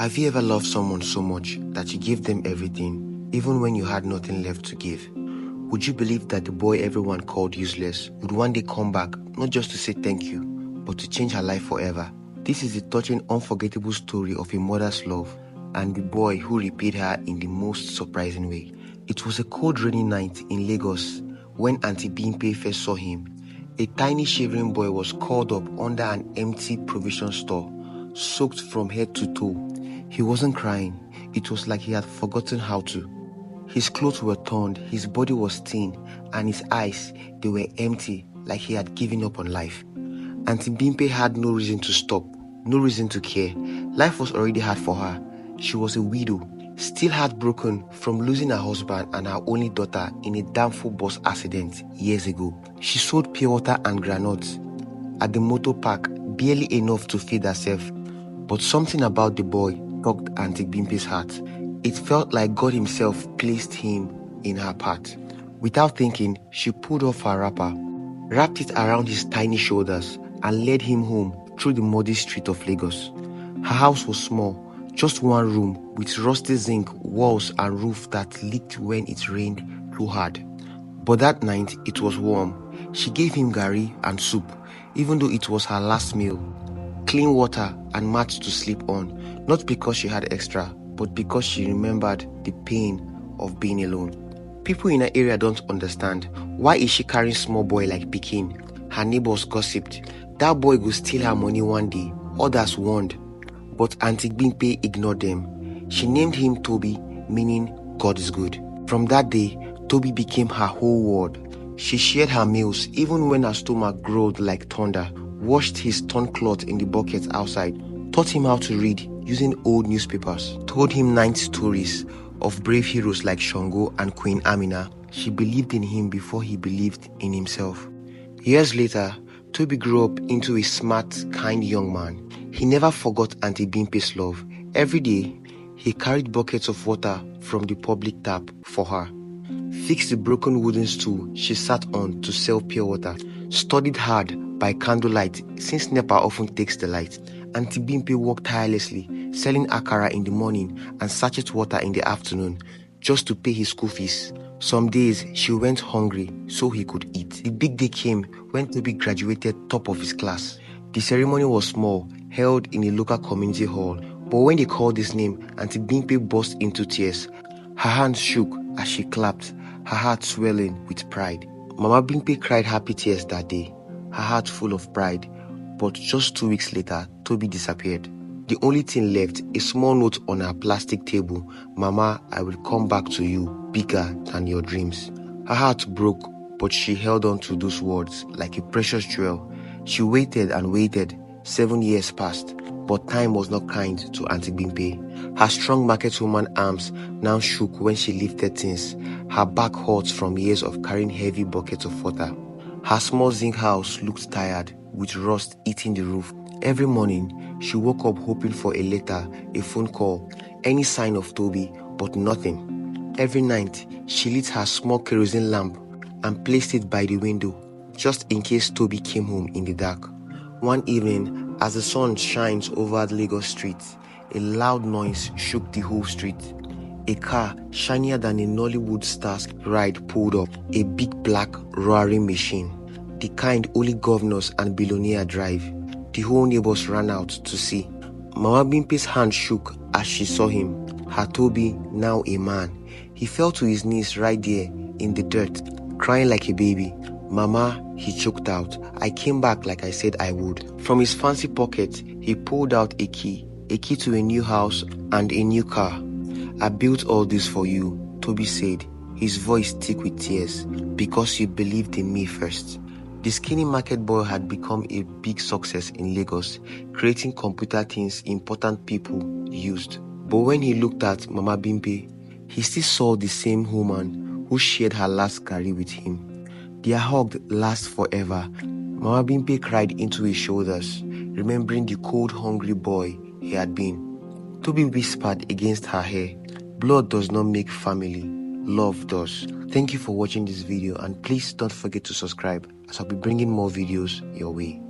Have you ever loved someone so much that you gave them everything, even when you had nothing left to give? Would you believe that the boy everyone called useless would one day come back, not just to say thank you, but to change her life forever? This is the touching, unforgettable story of a mother's love and the boy who repaid her in the most surprising way. It was a cold rainy night in Lagos when Auntie Bimpe first saw him. A tiny shivering boy was curled up under an empty provision store, soaked from head to toe. He wasn't crying. It was like he had forgotten how to. His clothes were torn, his body was thin, and his eyes, they were empty, like he had given up on life. Auntie Bimpe had no reason to stop, no reason to care. Life was already hard for her. She was a widow, still heartbroken from losing her husband and her only daughter in a damnful bus accident years ago. She sold pure water and granuts at the motor park, barely enough to feed herself. But something about the boy tugged Auntie Bimpe's heart. It felt like God himself placed him in her path. Without thinking, she pulled off her wrapper, wrapped it around his tiny shoulders, and led him home through the muddy street of Lagos. Her house was small, just one room with rusty zinc walls and roof that leaked when it rained too hard. But that night, it was warm. She gave him gari and soup, even though it was her last meal. Clean water and mats to sleep on, not because she had extra, but because she remembered the pain of being alone. People in her area don't understand. Why is she carrying small boy like Pekin? Her neighbors gossiped. That boy will steal her money one day. Others warned. But Auntie Bimpe ignored them. She named him Tobi, meaning God is good. From that day, Tobi became her whole world. She shared her meals even when her stomach growled like thunder, washed his torn cloth in the bucket outside, taught him how to read using old newspapers, told him 9 stories of brave heroes like Shango and Queen Amina. She believed in him before he believed in himself. Years later, Tobi grew up into a smart, kind young man. He never forgot Auntie Bimpe's love. Every day, he carried buckets of water from the public tap for her, fixed the broken wooden stool she sat on to sell pure water, studied hard by candlelight since NEPA often takes the light. Auntie Bimpe worked tirelessly, selling akara in the morning and sachet water in the afternoon, just to pay his school fees. Some days she went hungry so he could eat. The big day came when Tobi graduated top of his class. The ceremony was small, held in a local community hall, but when they called his name, Auntie Bimpe burst into tears. Her hands shook as she clapped, her heart swelling with pride. Mama Bimpe cried happy tears that day, her heart full of pride. But just 2 weeks later, Tobi disappeared. The only thing left, a small note on her plastic table. Mama, I will come back to you, bigger than your dreams. Her heart broke, but she held on to those words like a precious jewel. She waited and waited. 7 years passed, but time was not kind to Auntie Bimpe. Her strong market woman arms now shook when she lifted things. Her back hurt from years of carrying heavy buckets of water. Her small zinc house looked tired, with rust eating the roof. Every morning, she woke up hoping for a letter, a phone call, any sign of Tobi, but nothing. Every night, she lit her small kerosene lamp and placed it by the window, just in case Tobi came home in the dark. One evening, as the sun shines over Lagos streets, a loud noise shook the whole street. A car, shinier than a Nollywood star's ride, pulled up, a big black roaring machine, the kind only governors and billionaires drive. The whole neighbors ran out to see. Mama Bimpe's hand shook as she saw him, her Tobi, now a man. He fell to his knees right there in the dirt, crying like a baby. Mama, he choked out, I came back like I said I would. From his fancy pocket, he pulled out a key to a new house and a new car. I built all this for you, Tobi said, his voice thick with tears, because you believed in me first. The skinny market boy had become a big success in Lagos, creating computer things important people used. But when he looked at Mama Bimpe, he still saw the same woman who shared her last gari with him. Their hug lasts forever. Mama Bimpe cried into his shoulders, remembering the cold, hungry boy he had been. Tobi whispered against her hair, blood does not make family, love does. Thank you for watching this video, and please don't forget to subscribe as I'll be bringing more videos your way.